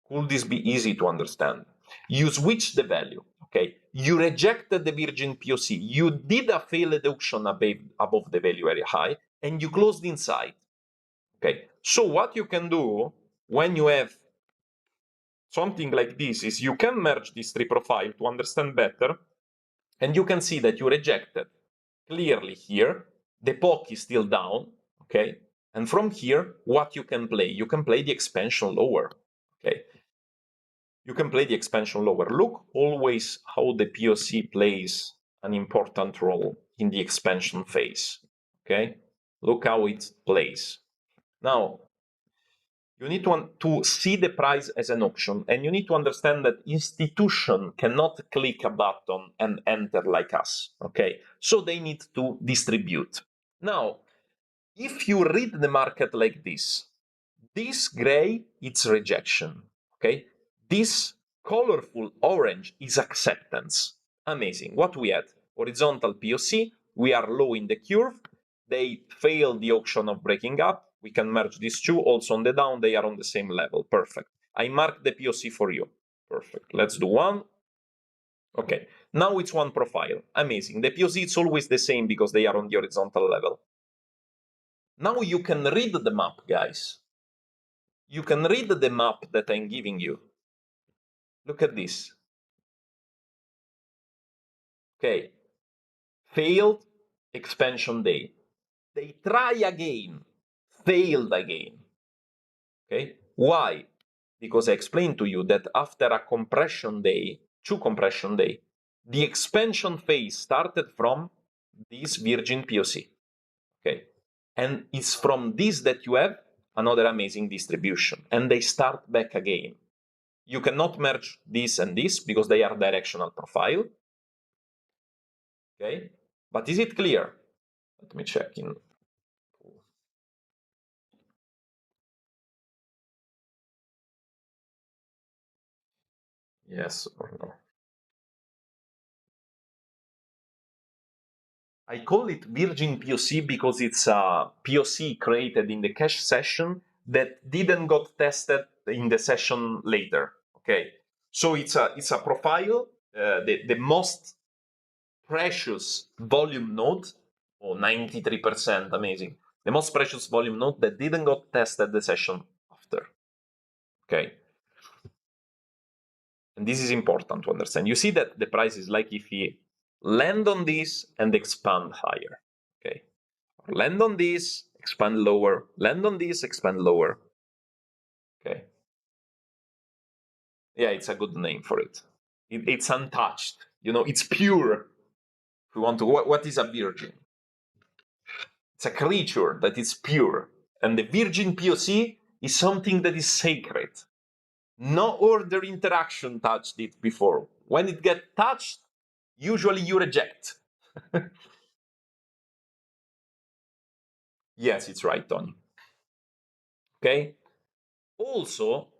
Could this be easy to understand? You switch the value, okay? You rejected the virgin POC. You did a failed auction above the value area high, and you closed inside, okay? So what you can do when you have something like this is you can merge these three profiles to understand better, and you can see that you rejected clearly here. The POC is still down, okay? And from here, what you can play? You can play the expansion lower, okay? You can play the expansion lower. Look always how the POC plays an important role in the expansion phase, okay? Look how it plays. Now, you need to see the price as an auction, and you need to understand that institution cannot click a button and enter like us, okay? So they need to distribute. Now, if you read the market like this gray, it's rejection, okay? This colorful orange is acceptance. Amazing. What we had? Horizontal POC, we are low in the curve, they failed the auction of breaking up, we can merge these two, also on the down, they are on the same level, perfect. I marked the POC for you, perfect. Let's do one. Okay, now it's one profile, amazing. The POC is always the same because they are on the horizontal level. Now you can read the map, guys. You can read the map that I'm giving you. Look at this. Okay, failed expansion day. They try again, failed again. Okay, why? Because I explained to you that after a compression day, two compression day, the expansion phase started from this virgin POC. Okay, and it's from this that you have another amazing distribution, and they start back again. You cannot merge this and this because they are directional profile. Okay, but is it clear? Let me check in. Yes or no? I call it Virgin POC because it's a POC created in the cache session that didn't got tested in the session later. Okay, so it's a profile, the most precious volume node, or 93%, amazing. The most precious volume node that didn't got tested the session after. Okay, and this is important to understand. You see that the price is like if we land on this and expand higher. Okay, land on this, expand lower, land on this, expand lower. Okay, yeah, it's a good name for it. It's untouched, you know, it's pure. If we want to, what is a virgin? It's a creature that is pure, and the virgin POC is something that is sacred. No other interaction touched it before. When it gets touched, usually you reject. Yes, it's right, Tony. Okay. Also,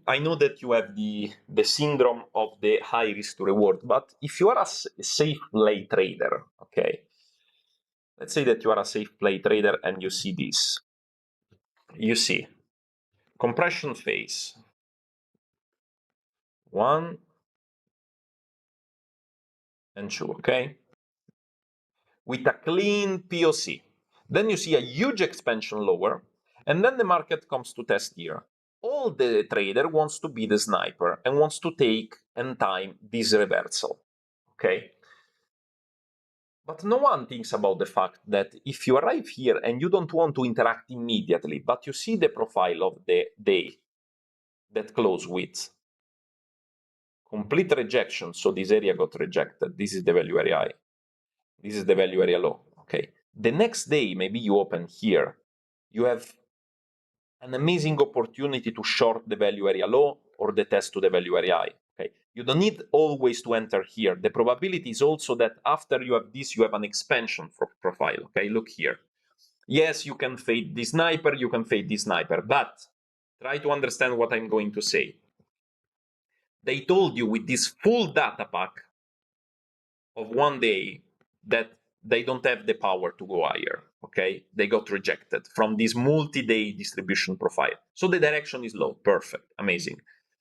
I know that you have the syndrome of the high risk to reward, but if you are a safe play trader, okay, let's say that you are a safe play trader and you see this. You see compression phase. 1 and 2, okay? With a clean POC. Then you see a huge expansion lower, and then the market comes to test here. All the trader wants to be the sniper and wants to take and time this reversal, okay? But no one thinks about the fact that if you arrive here and you don't want to interact immediately, but you see the profile of the day that close with complete rejection, so this area got rejected, this is the value area high, this is the value area low, okay? The next day, maybe you open here, you have an amazing opportunity to short the value area low or the test to the value area high. Okay, you don't need always to enter here. The probability is also that after you have this, you have an expansion profile. Okay, look here. Yes, you can fade the sniper, you can fade the sniper, but try to understand what I'm going to say. They told you with this full data pack of one day that they don't have the power to go higher. Okay, they got rejected from this multi-day distribution profile. So the direction is low. Perfect, amazing.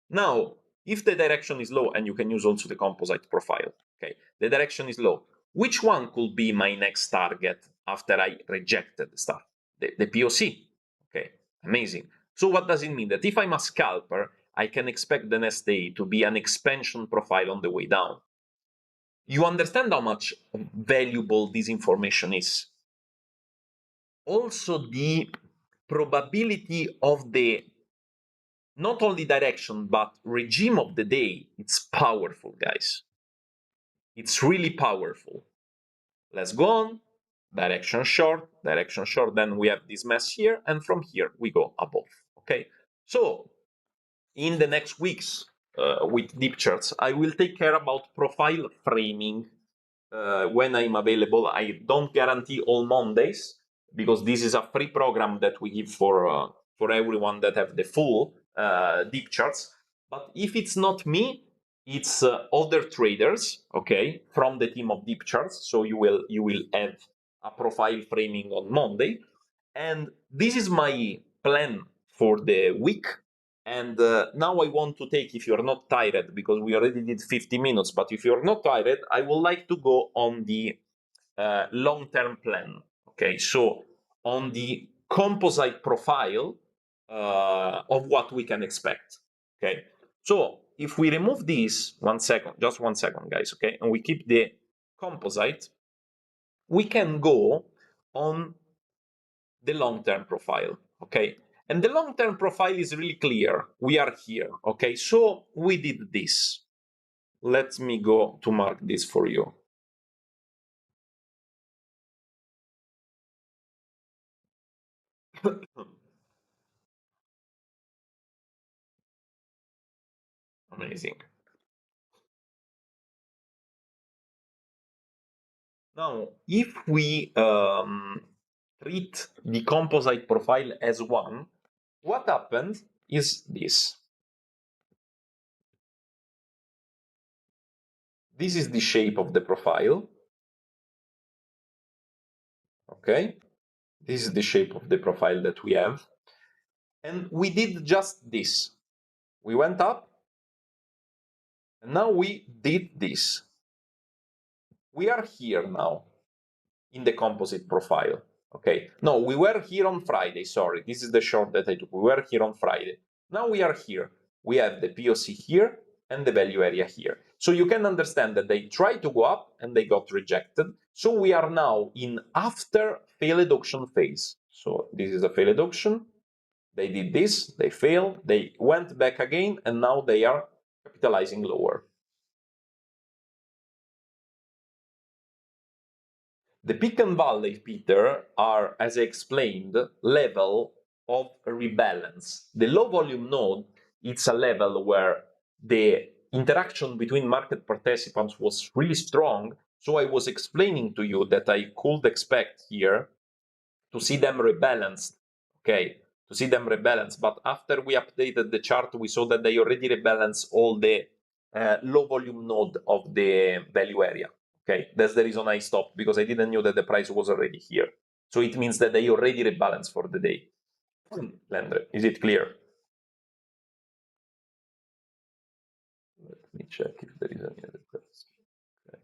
Now, if the direction is low, and you can use also the composite profile, okay, the direction is low, which one could be my next target after I rejected the stuff? The POC. Okay, amazing. So what does it mean? That if I'm a scalper, I can expect the next day to be an expansion profile on the way down. You understand how much valuable this information is. Also, the probability of the not only direction but regime of the day, it's powerful, guys. It's really powerful. Let's go on. Direction short, then we have this mess here, and from here we go above. Okay, so in the next weeks with deep charts, I will take care about profile framing when I'm available. I don't guarantee all Mondays because this is a free program that we give for everyone that have the full deep charts. But if it's not me, it's other traders, okay, from the team of deep charts. So you will have a profile framing on Monday, and this is my plan for the week. And now I want to take, if you're not tired, because we already did 50 minutes, but if you're not tired, I would like to go on the long-term plan. Okay, so on the composite profile of what we can expect. Okay, so if we remove this, just 1 second, guys, okay, and we keep the composite, we can go on the long-term profile, okay? And the long-term profile is really clear. We are here, okay? So we did this. Let me go to mark this for you. Amazing. Now, if we treat the composite profile as one, what happens is this. This is the shape of the profile, okay? This is the shape of the profile that we have. And we did just this. We went up, and now we did this. We are here now in the composite profile. Okay, no, we were here on Friday. Sorry, this is the short that I took. We were here on Friday. Now we are here. We have the POC here and the value area here. So you can understand that they tried to go up and they got rejected. So we are now in after failed auction phase. So this is a failed auction. They did this, they failed, they went back again, and now they are capitalizing lower. The peak and valley, Peter, are, as I explained, level of rebalance. The low volume node, it's a level where the interaction between market participants was really strong. So I was explaining to you that I could expect here to see them rebalanced, okay, to see them rebalanced. But after we updated the chart, we saw that they already rebalanced all the low volume node of the value area. Okay, that's the reason I stopped, because I didn't know that the price was already here. So it means that they already rebalanced for the day. Lendre, is it clear? Let me check if there is any other question. Okay.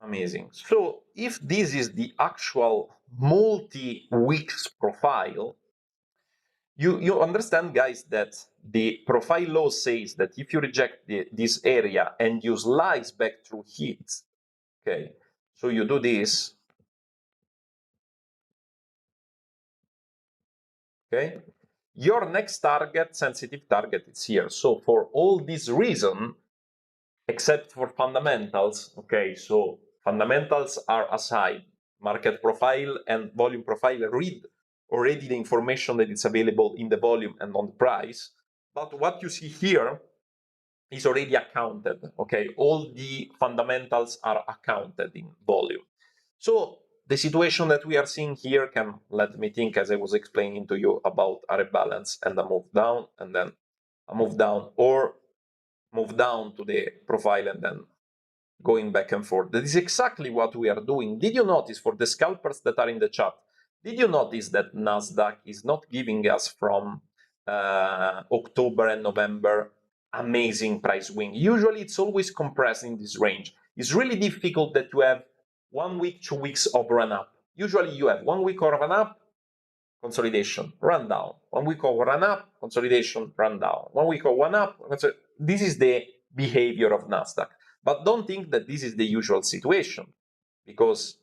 Amazing. So if this is the actual multi-weeks profile, You understand, guys, that the profile law says that if you reject this area and you slice back through heat, okay, so you do this, okay, your next target, sensitive target, is here. So for all this reason, except for fundamentals, okay, so fundamentals are aside, market profile and volume profile read already the information that is available in the volume and on the price, but what you see here is already accounted, okay? All the fundamentals are accounted in volume. So the situation that we are seeing here can let me think, as I was explaining to you, about a rebalance and a move down, and then a move down, or move down to the profile and then going back and forth. That is exactly what we are doing. Did you notice, for the scalpers that are in the chat, did you notice that Nasdaq is not giving us from October and November amazing price wing? Usually it's always compressed in this range. It's really difficult that you have 1 week, 2 weeks of run up. Usually you have 1 week of run up, consolidation, run down. 1 week of run up, consolidation, run down. 1 week of one up. This is the behavior of Nasdaq. But don't think that this is the usual situation, because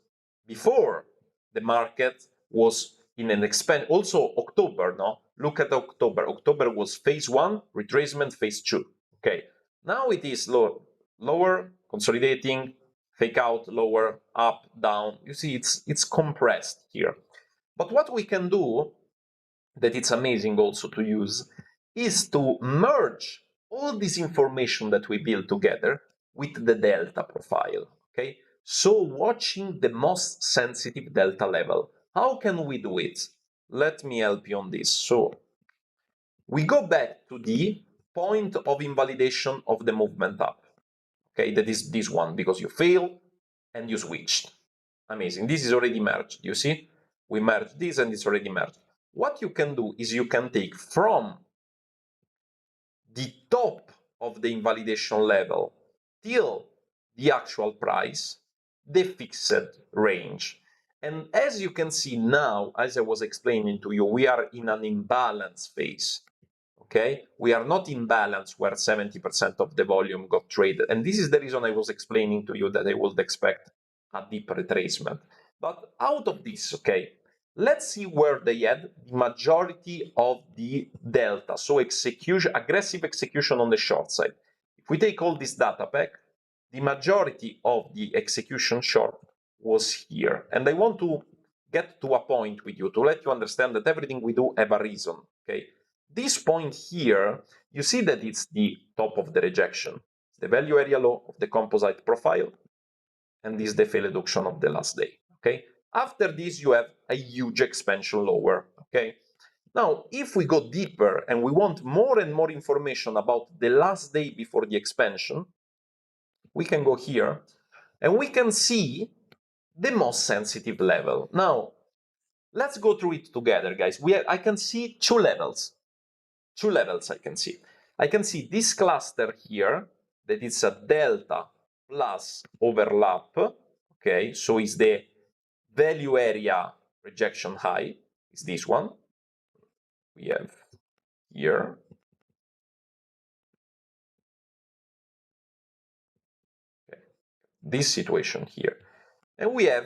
before the market was in an expand. Also October, no? Look at October. October was phase one, retracement, phase two. Okay. Now it is lower, consolidating, fake out, lower, up, down. You see, it's compressed here. But what we can do, that it's amazing also to use, is to merge all this information that we build together with the delta profile, okay? So watching the most sensitive delta level. How can we do it? Let me help you on this. So we go back to the point of invalidation of the movement up, okay? That is this one, because you fail and you switched. Amazing. This is already merged, you see? We merged this and it's already merged. What you can do is you can take from the top of the invalidation level till the actual price the fixed range. And as you can see now, as I was explaining to you, we are in an imbalance phase. Okay, we are not in balance where 70% of the volume got traded. And this is the reason I was explaining to you that I would expect a deep retracement. But out of this, okay, let's see where they had the majority of the delta. So execution, aggressive execution on the short side. If we take all this data back, the majority of the execution short was here. And I want to get to a point with you to let you understand that everything we do have a reason, okay? This point here, you see that it's the top of the rejection. It's the value area low of the composite profile, and this is the failed auction of the last day, okay? After this, you have a huge expansion lower, okay? Now, if we go deeper and we want more and more information about the last day before the expansion, we can go here and we can see the most sensitive level. Now, let's go through it together, guys. I can see two levels I can see. I can see this cluster here, that is a delta plus overlap, okay? So it's the value area rejection high, is this one. We have here. Okay. This situation here. And we have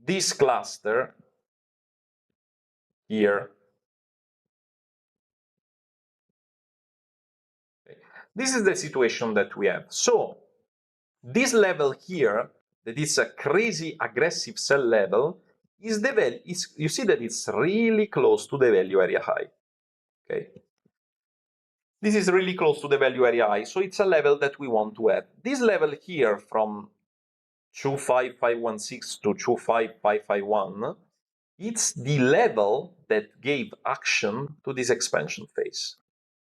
this cluster here. Okay. This is the situation that we have. So this level here, that is a crazy aggressive sell level, is the value. You see that it's really close to the value area high. Okay, this is really close to the value area high, so it's a level that we want to have. This level here from 25516 to 25551, it's the level that gave action to this expansion phase.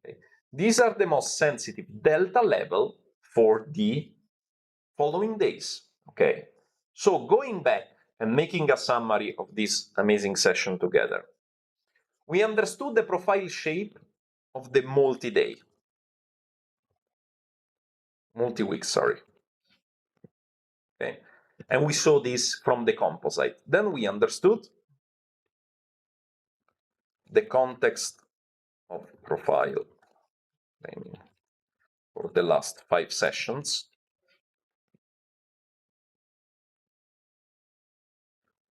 Okay. These are the most sensitive delta level for the following days. Okay, so going back and making a summary of this amazing session together, we understood the profile shape of the multi-day, multi-week, sorry. Okay, and we saw this from the composite. Then we understood the context of profile for the last 5 sessions.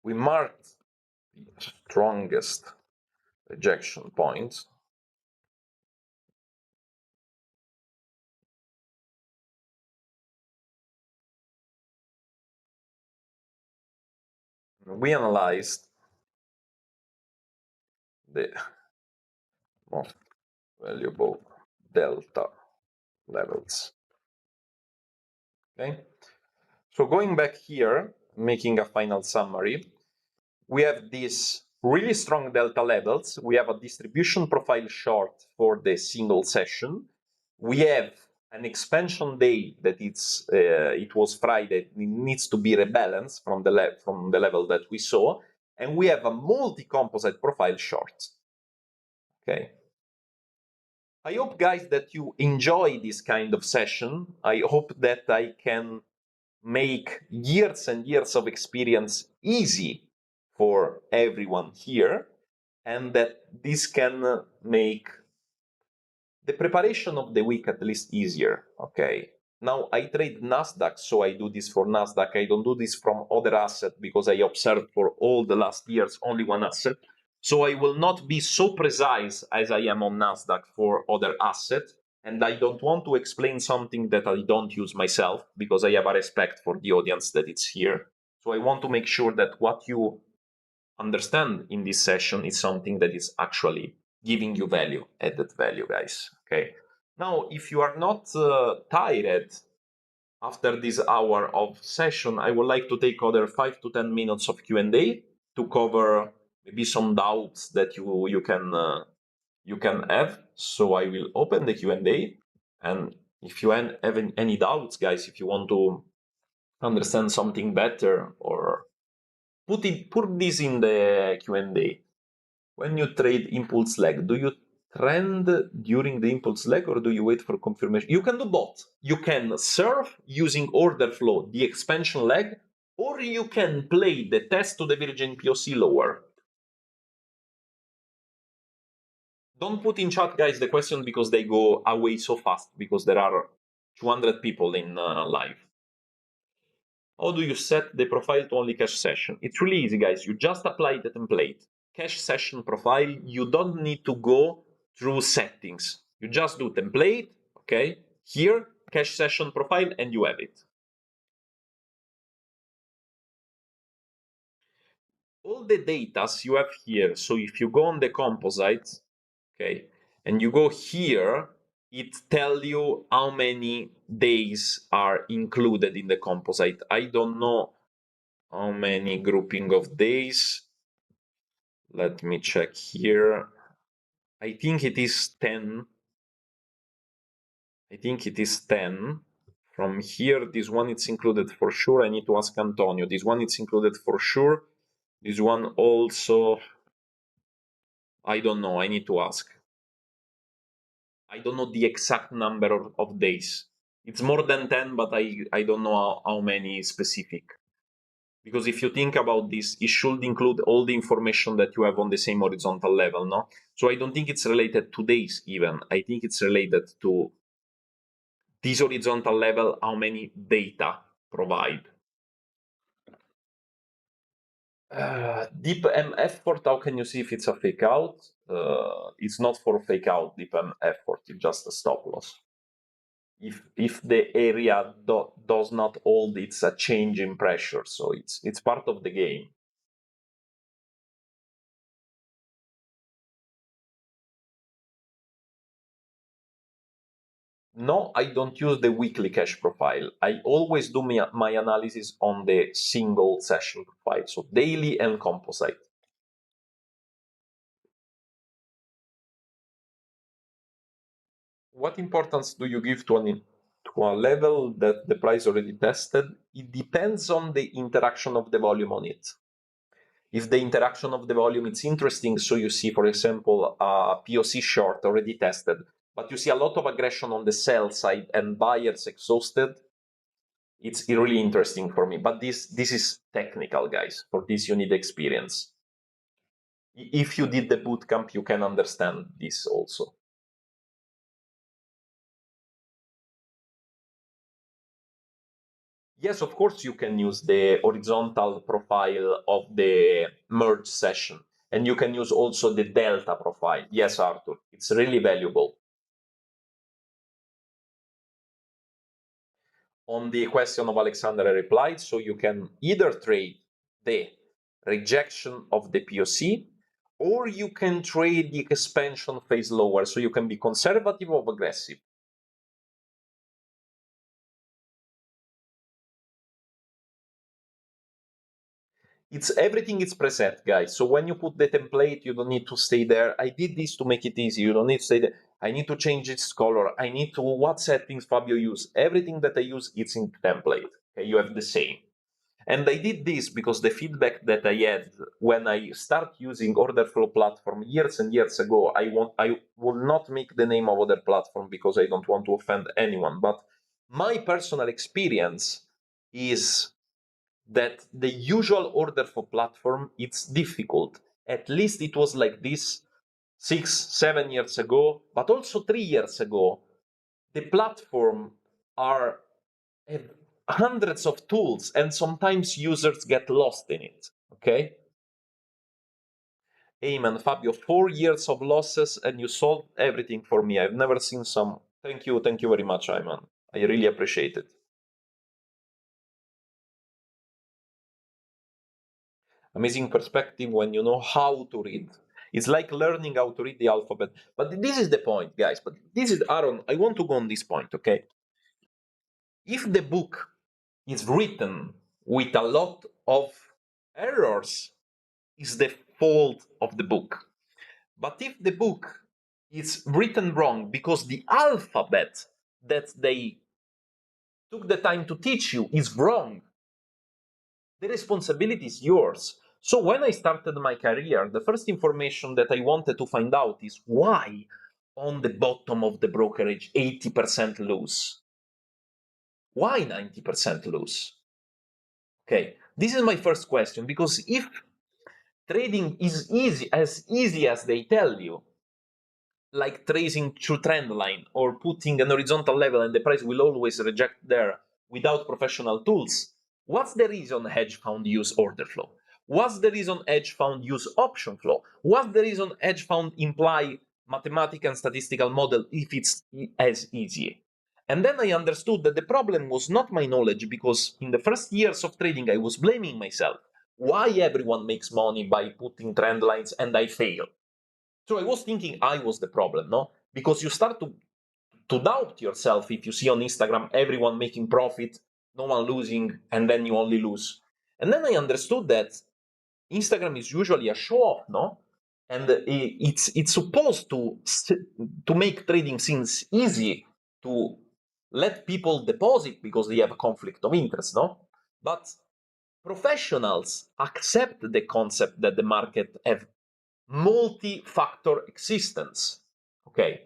We marked the strongest rejection points. We analyzed the most valuable delta levels. Okay, so going back here, making a final summary, we have these really strong delta levels. We have a distribution profile short for the single session. We have an expansion day that it was Friday. It needs to be rebalanced from the level that we saw, and we have a multi-composite profile short. Okay. I hope, guys, that you enjoy this kind of session. I hope that I can make years and years of experience easy for everyone here, and that this can make the preparation of the week at least easier. Okay, now I trade Nasdaq, so I do this for Nasdaq. I don't do this from other asset because I observed for all the last years only one asset, so I will not be so precise as I am on Nasdaq for other asset. And I don't want to explain something that I don't use myself because I have a respect for the audience that it's here. So I want to make sure that what you understand in this session is something that is actually giving you value, added value, guys. Okay. Now, if you are not tired after this hour of session, I would like to take other 5 to 10 minutes of Q&A to cover maybe some doubts that you can have. So I will open the Q&A, and if you have any doubts, guys, if you want to understand something better, or put this in the Q&A. When you trade impulse leg, do you trend during the impulse leg or do you wait for confirmation? You can do both. You can serve using order flow, the expansion leg, or you can play the test to the Virgin POC lower. Don't put in chat, guys, the question because they go away so fast because there are 200 people in live. How do you set the profile to only cash session? It's really easy, guys. You just apply the template. Cash session profile, you don't need to go through settings. You just do template, okay? Here, cash session profile, and you have it. All the data you have here, so if you go on the composite, okay, and you go here, it tells you how many days are included in the composite. I don't know how many grouping of days. Let me check here. I think it is 10. I think it is 10. From here, this one it's included for sure. I need to ask Antonio. This one it's included for sure. This one also, I don't know. I need to ask. I don't know the exact number of days. It's more than 10, but I don't know how many specific. Because if you think about this, it should include all the information that you have on the same horizontal level, no? So I don't think it's related to days even. I think it's related to this horizontal level, how many data provide. Deep M effort, how can you see if it's a fake out? It's not for fake out, deep M effort, it's just a stop loss. If the area does not hold, it's a change in pressure, so it's part of the game. No, I don't use the weekly cash profile. I always do my analysis on the single session profile, so daily and composite. What importance do you give to a level that the price already tested? It depends on the interaction of the volume on it. If the interaction of the volume is interesting, so you see, for example, a POC short already tested, but you see a lot of aggression on the sell side and buyers exhausted, it's really interesting for me. But this is technical, guys. For this, you need experience. If you did the bootcamp, you can understand this also. Yes, of course, you can use the horizontal profile of the merge session, and you can use also the delta profile. Yes, Arthur, it's really valuable. On the question of Alexander, I replied, so you can either trade the rejection of the POC, or you can trade the expansion phase lower, so you can be conservative or aggressive. It's everything is preset, guys. So when you put the template, you don't need to stay there. I did this to make it easy. You don't need to stay there. I need to change its color. I need to what settings Fabio use. Everything that I use, it's in template. Okay, you have the same. And I did this because the feedback that I had when I start using order flow platform years and years ago, I will not make the name of other platform because I don't want to offend anyone. But my personal experience is that the usual order for platform it's difficult. At least it was like this 6 7 years ago, but also 3 years ago. The platform are have hundreds of tools, and sometimes users get lost in it. Okay. Amen, Fabio. 4 years of losses, and you solved everything for me. I've never seen some. Thank you very much, Ayman. I really appreciate it. Amazing perspective when you know how to read. It's like learning how to read the alphabet. But this is the point, guys. But this is Aaron. I want to go on this point, okay? If the book is written with a lot of errors, is the fault of the book. But if the book is written wrong because the alphabet that they took the time to teach you is wrong, the responsibility is yours. So when I started my career, the first information that I wanted to find out is why on the bottom of the brokerage 80% lose? Why 90% lose? Okay, this is my first question, because if trading is easy as they tell you, like tracing through trend line or putting an horizontal level and the price will always reject there without professional tools, what's the reason hedge fund use order flow? What's the reason hedge fund use option flow? What's the reason hedge fund imply mathematical and statistical model if it's as easy? And then I understood that the problem was not my knowledge, because in the first years of trading I was blaming myself. Why everyone makes money by putting trend lines and I fail? So I was thinking I was the problem, no? Because you start to doubt yourself if you see on Instagram everyone making profit, no one losing, and then you only lose. And then I understood that Instagram is usually a show off, no? And it's supposed to make trading seems easy, to let people deposit because they have a conflict of interest, no? But professionals accept the concept that the market have multi-factor existence. Okay,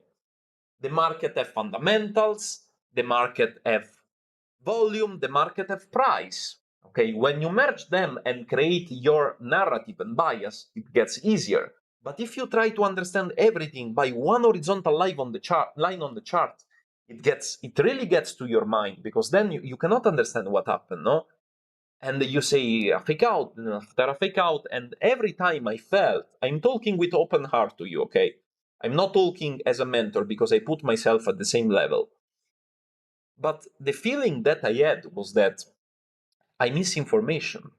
the market have fundamentals, the market have volume, the market have price. Okay, when you merge them and create your narrative and bias, it gets easier. But if you try to understand everything by one horizontal line on the chart, it really gets to your mind, because then you cannot understand what happened, no? And you say a fake out after a fake out, and every time I felt, I'm talking with open heart to you, okay? I'm not talking as a mentor because I put myself at the same level, but the feeling that I had was that I miss information.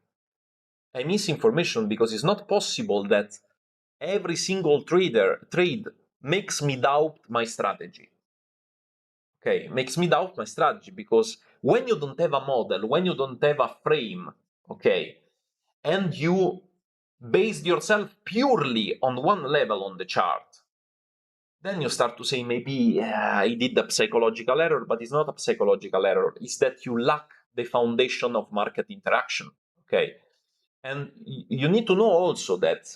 I miss information because it's not possible that every single trade makes me doubt my strategy. Okay, makes me doubt my strategy, because when you don't have a model, when you don't have a frame, okay, and you based yourself purely on one level on the chart, then you start to say, maybe I did a psychological error, but it's not a psychological error. It's that you lack the foundation of market interaction. Okay. And you need to know also that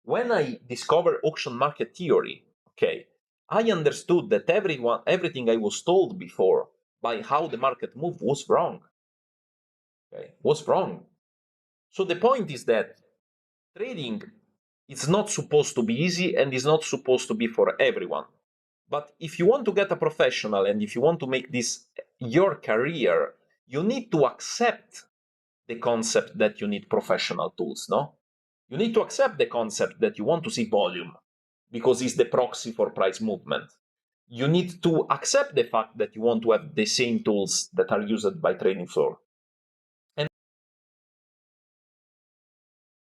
when I discovered auction market theory, okay, I understood that everything I was told before by how the market moved was wrong. Okay, was wrong. So the point is that trading It's not supposed to be easy, and it's not supposed to be for everyone. But if you want to get a professional and if you want to make this your career, you need to accept the concept that you need professional tools, no? You need to accept the concept that you want to see volume because it's the proxy for price movement. You need to accept the fact that you want to have the same tools that are used by trading floor.